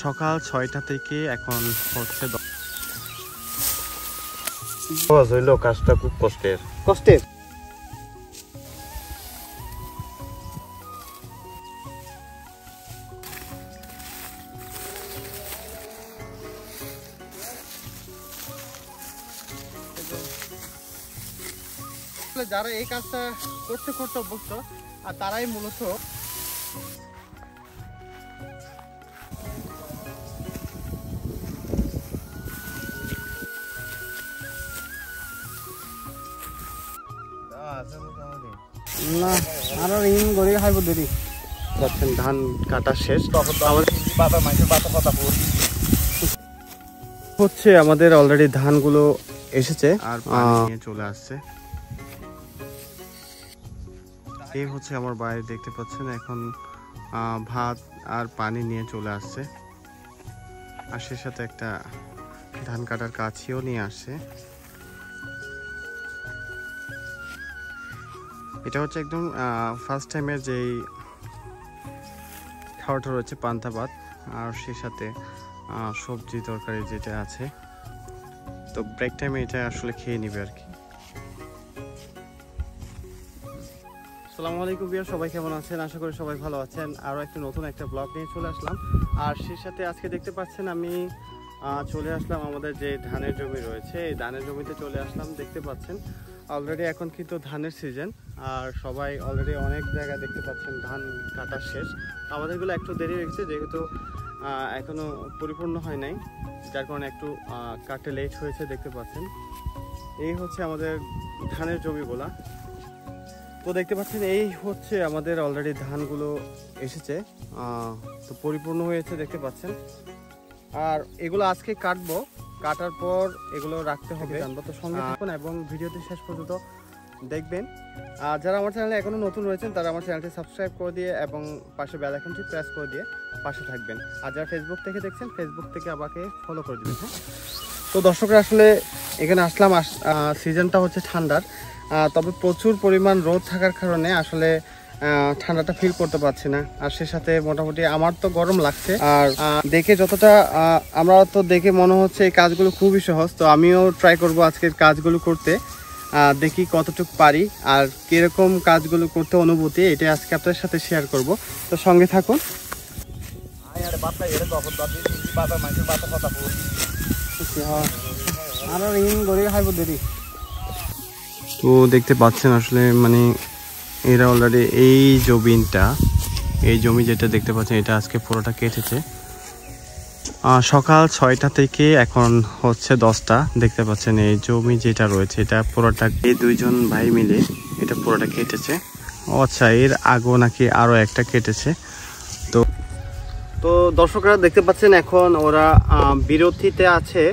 সকাল ৬টা থেকে এখন হচ্ছে হইলো কাজটা খুব কষ্টের। যারা এই কাজটা করতে অভ্যস্ত আর তারাই মূলত ধান কাটা শেষ হচ্ছে আমাদের অলরেডি ধানগুলো এসেছে আর পানি নিয়ে চলে আসছে। এই হচ্ছে আমার বাইরে দেখতে পাচ্ছেন এখন ভাত আর পানি নিয়ে চলে আসছে আর সে সাথে একটা ধান কাটার কাছিও নিয়ে আসছে। এটা হচ্ছে একদম ফার্স্ট টাইমের যেই খাওয়াটা রয়েছে পান্তা ভাত আর সে সাথে সবজি তরকারি যেটা আছে, তো ব্রেক টাইমে এটা আসলে খেয়ে নিবে আর কি। আসসালামু আলাইকুম ভিউয়ার, সবাই কেমন আছেন? আশা করি সবাই ভালো আছেন। আরও একটা নতুন একটা ব্লগ নিয়ে চলে আসলাম আর সেই সাথে আজকে দেখতে পাচ্ছেন আমি চলে আসলাম আমাদের যে ধানের জমি রয়েছে এই ধানের জমিতে চলে আসলাম। দেখতে পাচ্ছেন অলরেডি এখন কিন্তু ধানের সিজন আর সবাই অলরেডি অনেক জায়গায় দেখতে পাচ্ছেন ধান কাটা শেষ। আমাদেরগুলো একটু দেরি হয়ে গেছে যেহেতু এখনো পরিপূর্ণ হয় নাই, যার কারণে একটু কাটতে লেট হয়েছে। দেখতে পাচ্ছেন এই হচ্ছে আমাদের ধানের জমিগুলা। তো দেখতে পাচ্ছেন এই হচ্ছে আমাদের অলরেডি ধানগুলো এসেছে, তো পরিপূর্ণ হয়েছে দেখতে পাচ্ছেন। আর এগুলো আজকে কাটবো, কাটার পর এগুলো রাখতে হবে জানবো। তো সঙ্গে থাকুন এবং ভিডিওটি শেষ পর্যন্ত দেখবেন। আর যারা আমার চ্যানেলে এখনো নতুন রয়েছেন তারা আমার চ্যানেলটি সাবস্ক্রাইব করে দিয়ে এবং পাশে বেল আইকনটি প্রেস করে দিয়ে পাশে থাকবেন। আর যারা ফেসবুক থেকে দেখছেন ফেসবুক থেকে আমাকে ফলো করে দেবেন। হ্যাঁ, তো দর্শকরা আসলে এখানে আসলাম, সিজনটা হচ্ছে ঠান্ডার, তবে প্রচুর পরিমাণ রোদ থাকার কারণে আসলে ঠান্ডাটা ফিল করতে পারছি না। আর সে সাথে মোটামুটি আমার তো গরম লাগছে। আর দেখে যতটা আমরা তো দেখে মনে হচ্ছে এই কাজগুলো খুবই সহজ, তো আমিও ট্রাই করব আজকের কাজগুলো করতে, দেখি কতটুকু পারি আর কিরকম কাজগুলো করতে অনুভূতি, এটা আজকে আপনাদের সাথে শেয়ার করব। তো সঙ্গে থাকুন। তো দেখতে পাচ্ছেন আসলে মানে এরা অলরেডি এই জমি যেটা দেখতে পাচ্ছেন এটা আজকে পুরোটা কেটেছে। সকাল ৬টা থেকে এখন হচ্ছে 10টা। দেখতে পাচ্ছেন এই জমি যেটা রয়েছে এটা পুরোটা এই দুইজন ভাই মিলে এটা পুরোটা কেটেছে। আচ্ছা, এর আগেও নাকি আরো একটা কেটেছে। তো দর্শকরা দেখতে পাচ্ছেন এখন ওরা বিরতিতে আছে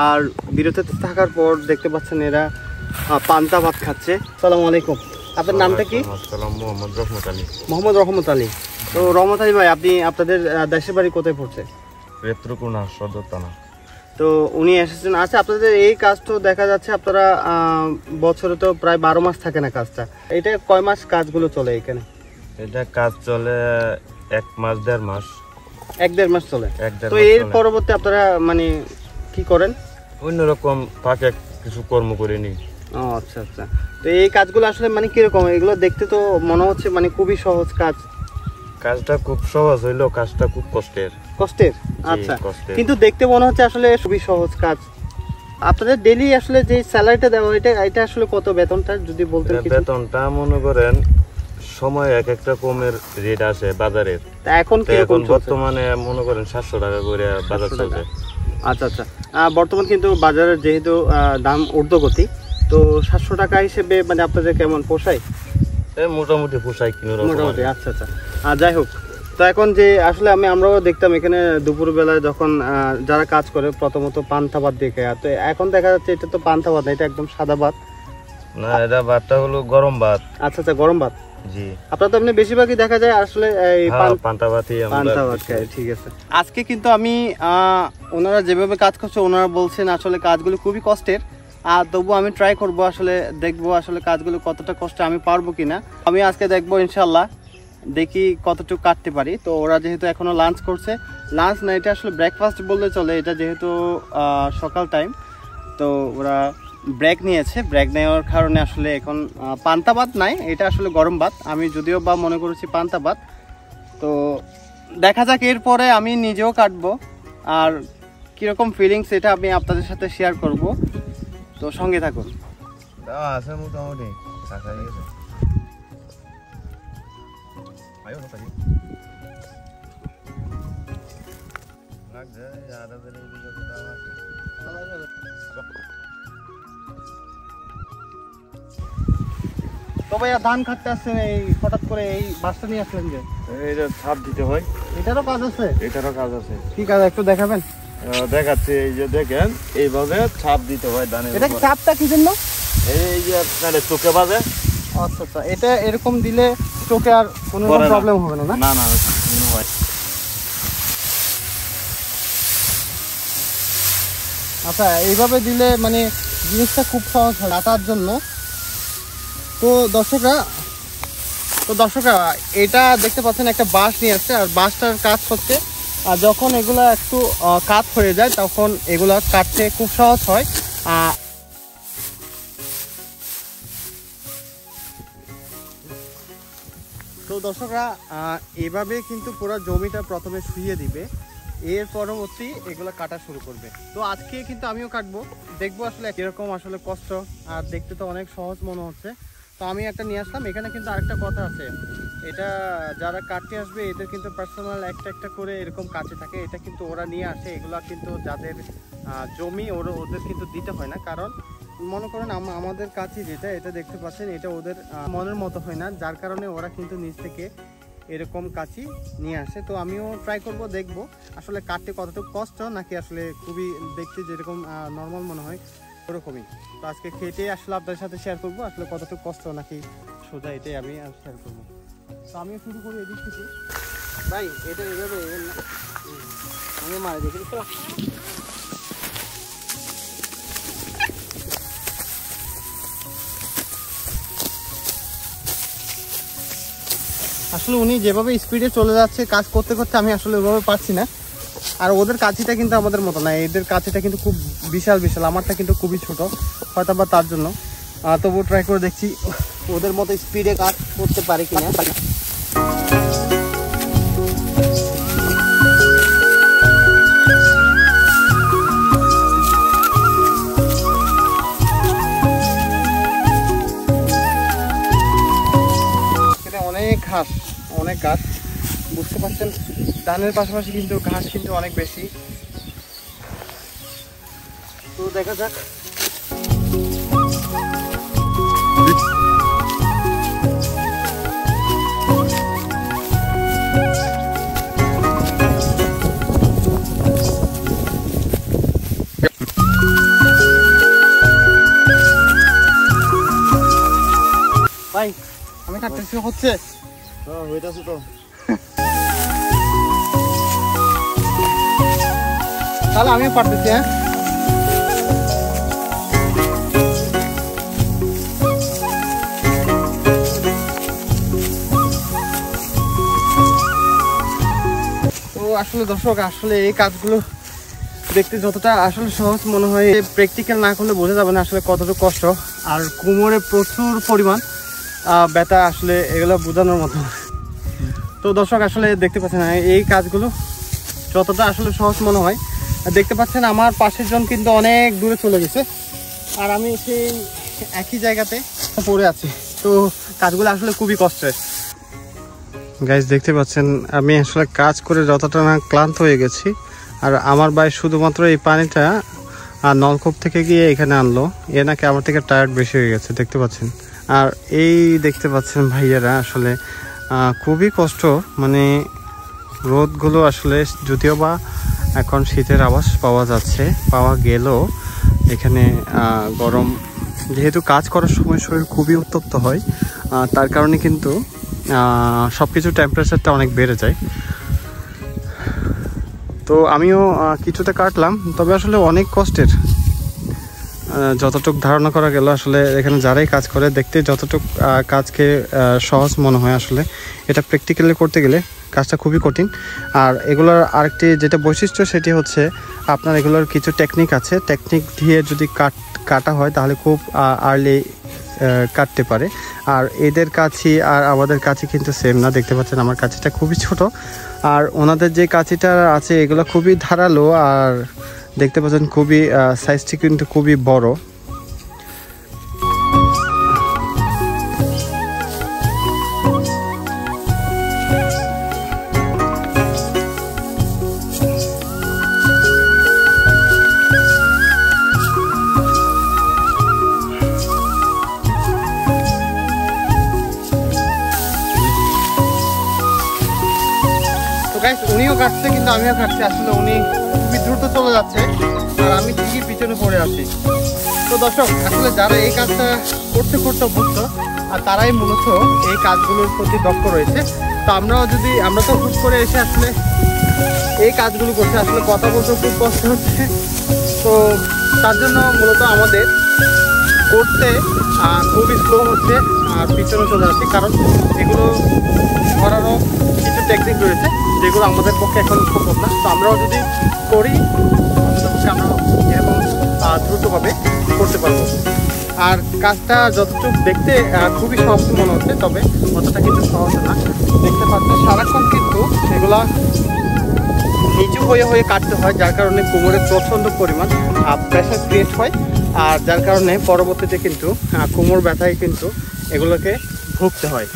আর বিরতিতে থাকার পর দেখতে পাচ্ছেন এরা পান্তা ভাত খাচ্ছে। আসসালামু আলাইকুম, আপনার নামটা কি? মোহাম্মদ রহমত আলী। তো রহমত আলী ভাই, আপনি আপনাদের দেশের বাড়ি কোথায় পড়ছে? সদর থানা। তো উনি এসেছেন। আচ্ছা, আপনাদের এই কাজ তো দেখা যাচ্ছে আপনারা বছরে তো প্রায় 12 মাস থাকে না কাজটা, এটা কয় মাস কাজগুলো চলে এখানে? এটা কাজ চলে 1 মাস 1.5 মাস। 1-1.5 মাস চলে। তো এর পরবর্তী আপনারা মানে কি করেন? অন্যরকম ফাঁকে কিছু কর্ম করে নি। ও আচ্ছা আচ্ছা। তো এই কাজগুলো আসলে মানে কিরকম? এগুলো দেখতে তো মনে হচ্ছে মানে খুবই সহজ কাজ। কাজটা খুব সহজ হইলো কাজটা খুব কষ্টের। আচ্ছা, কিন্তু দেখতে মনে হচ্ছে আসলে খুবই সহজ কাজ। আপনাদের ডেইলি আসলে যে স্যালারিটা দেওয়া এটা আসলে কত বেতনটা যদি বলতেন? বেতনটা মনে করেন সময় এক একটা কমের রেট আসে বাজারের। তা এখন কিরকম বর্তমানে মনে করেন 700 টাকা করে বাজার চলছে। আচ্ছা আচ্ছা, বর্তমান কিন্তু বাজারের যেহেতু দাম ঊর্ধ্বগতি, তো 700 টাকা হিসেবে মানে আপনাদের কেমন পোষায়? মোটামুটি পোষায় মোটামুটি। আচ্ছা আচ্ছা, যাই হোক। তো এখন যে আসলে আমরাও দেখতাম এখানে দুপুরবেলায় যখন যারা কাজ করে প্রথমত পান্তা ভাত দেখে, তো এখন দেখা যাচ্ছে এটা তো পান্তা ভাত না, এটা একদম সাদা ভাত। না, এটা ভাতটা হলো গরম ভাত। আচ্ছা আচ্ছা, গরম ভাত। জি, আপনারা তো এমনি বেশিরভাগই দেখা যায় আসলে এই পান্তা ভাতই খাই। ঠিক আছে। আজকে কিন্তু আমি ওনারা যেভাবে কাজ করছে ওনারা বলছেন আসলে কাজগুলো খুবই কষ্টের, আর তবু আমি ট্রাই করব, আসলে দেখবো আসলে কাজগুলো কতটা কষ্ট আমি পারবো কিনা। আমি আজকে দেখবো ইনশাল্লাহ দেখি কতটুকু কাটতে পারি। তো ওরা যেহেতু এখনো লাঞ্চ করছে, লাঞ্চ না এটা আসলে ব্রেকফাস্ট বললে চলে, এটা যেহেতু সকাল টাইম, তো ওরা ব্রেক নিয়েছে। ব্রেক নেওয়ার কারণে আসলে এখন পান্তা ভাত নাই, এটা আসলে গরম ভাত। আমি যদিও বা মনে করেছি পান্তা ভাত। তো দেখা যাক, এরপরে আমি নিজেও কাটবো, আর কীরকম ফিলিংস এটা আমি আপনাদের সাথে শেয়ার করব। তো সঙ্গে থাকুন। আছে মোটামুটি কাঁচা গেছে। আয়ো না পারি লাগছে আদা বেরে দিকে তো দাও আছে। তো ভাইয়া ধান কাটতে আসছেন, এই হঠাৎ করে এই বাসটা নিয়ে আসলেন যে? এইটা ছাপ দিতে হয়। এটারও কাজ আছে? এটারও কাজ আছে। কি কাজ একটু দেখাবেন? দেখাচ্ছি, এই যে দেখেন এইভাবে ছাপ দিতে হয় ধানের। এটা ছাপটা কি জন্য? এই যে আপনার চোখে বাজে। আচ্ছা আচ্ছা, এটা এরকম দিলে চোখে আর কোনো প্রবলেম হবে না? না না হয়। আচ্ছা, এইভাবে দিলে মানে জিনিসটা খুব সহজ হয় কাটার জন্য। তো দর্শকরা এটা দেখতে পাচ্ছেন একটা বাঁশ নিয়ে আসছে, আর বাঁশটার কাজ হচ্ছে আর যখন এগুলা একটু কাত হয়ে যায় তখন এগুলা কাটতে খুব সহজ হয়। তো দর্শকরা এভাবে কিন্তু পুরো জমিটা প্রথমে শুইয়ে দিবে, এর পরবর্তী এগুলো কাটা শুরু করবে। তো আজকে কিন্তু আমিও কাটবো, দেখবো আসলে কিরকম আসলে কষ্ট, আর দেখতে তো অনেক সহজ মনে হচ্ছে। তো আমি একটা নিয়ে আসলাম। এখানে কিন্তু আরেকটা কথা আছে, এটা যারা কাটতে আসবে এদের কিন্তু পার্সোনাল একটা করে এরকম কাছে থাকে, এটা কিন্তু ওরা নিয়ে আসে। এগুলা কিন্তু যাদের জমি ওদের কিন্তু দিতে হয় না, কারণ মনে করেন আমাদের কাছে যেটা এটা দেখতে পাচ্ছেন, এটা ওদের মনের মতো হয় না, যার কারণে ওরা কিন্তু নিজ থেকে এরকম কাছি নিয়ে আসে। তো আমিও ট্রাই করব, দেখবো আসলে কাটতে কতটুকু কষ্ট, নাকি আসলে খুবই দেখতে যেরকম নর্মাল মনে হয় ওরকমই। তো আজকে খেটে আসলে আপনাদের সাথে শেয়ার করবো আসলে কতটুকু কষ্ট নাকি সোজা, এটাই আমি শেয়ার করবো। তো আমিও শুরু করি এদিক থেকে। ভাই এটা এভাবে আমি মারে দেখি তো। আসলে উনি যেভাবে স্পিডে চলে যাচ্ছে কাজ করতে করতে, আমি আসলে ওইভাবে পারছি না। আর ওদের কাছিটা কিন্তু আমাদের মতো না, এদের কাছিটা কিন্তু খুব বিশাল বিশাল, আমারটা কিন্তু খুবই ছোট, হয়তো বা তার জন্য। তবুও ট্রাই করে দেখছি ওদের মতো স্পিডে কাজ করতে পারে কিনা। অনেক ঘাস বুঝতে পারছেন, ধানের পাশাপাশি কিন্তু ঘাস কিন্তু অনেক বেশি। তো দেখা যাক। ভাই আমি কাটতেছি, হচ্ছে হইতাছে তো। তাহলে আমিও পারতেছি। হ্যাঁ তো আসলে দর্শক, আসলে এই কাজগুলো দেখতে যতটা আসলে সহজ মনে হয়, প্র্যাকটিক্যাল না করলে বোঝা যাবে না আসলে কতটুকু কষ্ট। আর কোমরে প্রচুর পরিমাণ ব্যথা, আসলে এগুলো বোঝানোর মতো। তো দর্শক আসলে দেখতে পাচ্ছেন এই কাজগুলো যতটা আসলে সহজ মনে হয়। দেখতে পাচ্ছেন আমার পাশের জন কিন্তু অনেক দূরে চলে গেছে, আর আমি সেই একই জায়গাতে পড়ে আছি। তো কাজগুলো আসলে খুবই কষ্টের। গাইস দেখতে পাচ্ছেন আমি আসলে কাজ করে যতটা না ক্লান্ত হয়ে গেছি, আর আমার ভাই শুধুমাত্র এই পানিটা নলকূপ থেকে গিয়ে এখানে আনলো, এ নাকি আমার থেকে টায়ার্ড বেশি হয়ে গেছে দেখতে পাচ্ছেন। আর এই দেখতে পাচ্ছেন ভাইয়ারা আসলে খুবই কষ্ট, মানে রোদগুলো আসলে যদিও বা এখন শীতের আভাস পাওয়া গেলেও এখানে গরম, যেহেতু কাজ করার সময় শরীর খুবই উত্তপ্ত হয়, তার কারণে কিন্তু সব কিছু টেম্পারেচারটা অনেক বেড়ে যায়। তো আমিও কিছুটা কাটলাম, তবে আসলে অনেক কষ্টের। যতটুকু ধারণা করা গেল আসলে এখানে যারাই কাজ করে দেখতে যতটুকু কাজকে সহজ মনে হয়, আসলে এটা প্র্যাকটিক্যালি করতে গেলে কাজটা খুবই কঠিন। আর এগুলোর আরেকটি যেটা বৈশিষ্ট্য সেটি হচ্ছে আপনার এগুলোর কিছু টেকনিক আছে, টেকনিক দিয়ে যদি কাটা হয় তাহলে খুব আর্লি কাটতে পারে। আর এদের কাছি আর আমাদের কাছি কিন্তু সেম না, দেখতে পাচ্ছেন আমার কাছিটা খুবই ছোট, আর ওনাদের যে কাছিটা আছে এগুলো খুবই ধারালো, আর দেখতে পাচ্ছেন খুবই সাইজটি কিন্তু খুবই বড়। উনিও কাটছে কিন্তু আমিও কাটছি, আসলে উনি খুবই দ্রুত চলে যাচ্ছে আর আমি ঠিকই পিছনে পড়ে আছি। তো দর্শক, আসলে যারা এই কাজটা করতে করতে অভ্যস্ত আর তারাই মূলত এই কাজগুলোর প্রতি দক্ষ রয়েছে। তো আমরা তো হুট করে এসে আসলে এই কাজগুলো করতে আসলে কথা বলতে খুব কষ্ট হচ্ছে। তো তার জন্য মূলত আমাদের করতে খুবই স্লো হচ্ছে আর পিছনে চলে যাচ্ছে, কারণ এগুলো ধরারও কিছু টেকনিক রয়েছে যেগুলো আমাদের পক্ষে এখন সম্ভব না। তো আমরাও যদি করি আমাদের পক্ষে আমরা এরকম দ্রুতভাবে করতে পারবো। আর কাজটা যতটুকু দেখতে খুবই সহজ মনে হচ্ছে, তবে অতটা কিন্তু সহজ না। দেখতে পাচ্ছেন সারাক্ষণ কিন্তু এগুলা নিচু হয়ে হয়ে কাটতে হয়, যার কারণে কোমরে প্রচণ্ড পরিমাণ প্রেশার ক্রিয়েট হয়, আর যার কারণে পরবর্তীতে কিন্তু কোমর ব্যথায় কিন্তু এগুলোকে ভুগতে হয়।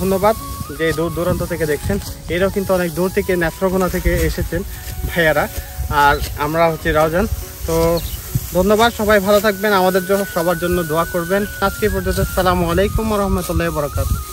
ধন্যবাদ যে দূর দূরান্ত থেকে দেখছেন, এরাও কিন্তু অনেক দূর থেকে নেত্রকোনা থেকে এসেছেন ভাইয়ারা, আর আমরা হচ্ছে রাউজান। তো ধন্যবাদ, সবাই ভালো থাকবেন, আমাদের জন্য সবার জন্য দোয়া করবেন। আজকে পর্যন্ত আসসালামু আলাইকুম ওয়া রাহমাতুল্লাহি ওয়া বারাকাতুহু।